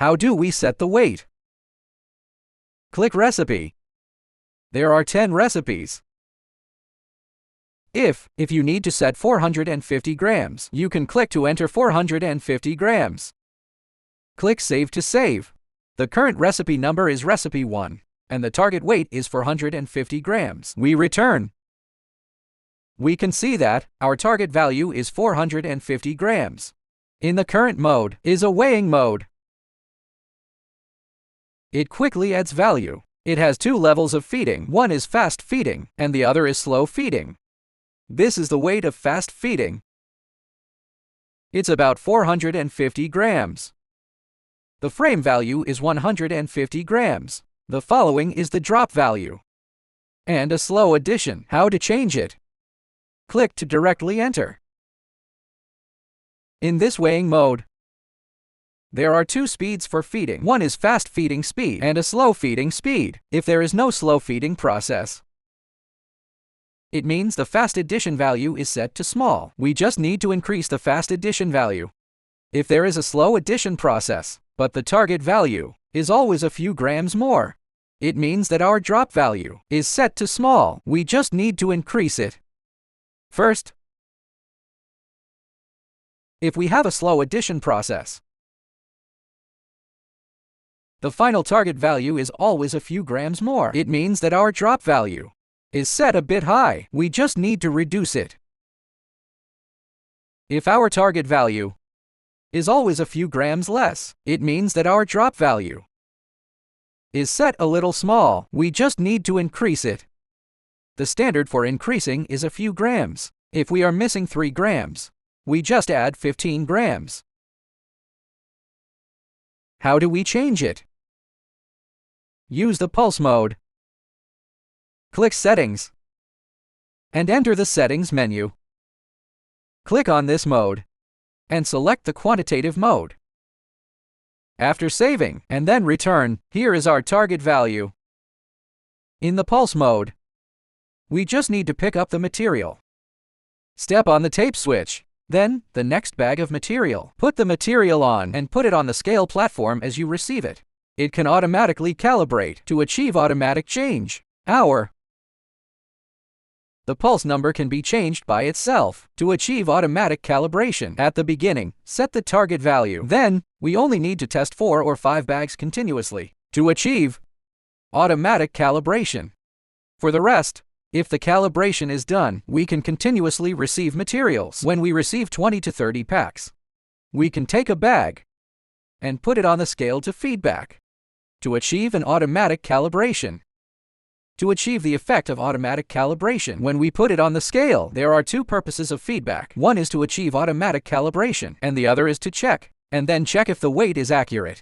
How do we set the weight? Click Recipe. There are 10 recipes. If you need to set 450 grams, you can click to enter 450 grams. Click Save to save. The current recipe number is Recipe 1, and the target weight is 450 grams. We return. We can see that our target value is 450 grams. In the current mode is a weighing mode. It quickly adds value. It has 2 levels of feeding. One is fast feeding, and the other is slow feeding. This is the weight of fast feeding. It's about 450 grams. The frame value is 150 grams. The following is the drop value. And a slow addition. How to change it? Click to directly enter. In this weighing mode, there are 2 speeds for feeding. One is fast feeding speed and a slow feeding speed. If there is no slow feeding process, it means the fast addition value is set to small. We just need to increase the fast addition value. If there is a slow addition process, but the target value is always a few grams more, it means that our drop value is set to small. We just need to increase it. First, if we have a slow addition process, the final target value is always a few grams more. It means that our drop value is set a bit high. We just need to reduce it. If our target value is always a few grams less, it means that our drop value is set a little small. We just need to increase it. The standard for increasing is a few grams. If we are missing 3 grams, we just add 15 grams. How do we change it? Use the pulse mode. Click Settings and enter the Settings menu. Click on this mode and select the quantitative mode. After saving and then return, here is our target value. In the pulse mode, we just need to pick up the material. Step on the tape switch. Then, the next bag of material. Put the material on and put it on the scale platform as you receive it. It can automatically calibrate to achieve automatic change. The pulse number can be changed by itself. To achieve automatic calibration at the beginning, set the target value. Then, we only need to test 4 or 5 bags continuously to achieve automatic calibration. For the rest, if the calibration is done, we can continuously receive materials. When we receive 20 to 30 packs, we can take a bag and put it on the scale to feedback to achieve an automatic calibration. To achieve the effect of automatic calibration when we put it on the scale, there are 2 purposes of feedback. One is to achieve automatic calibration, and the other is to check, and then check if the weight is accurate.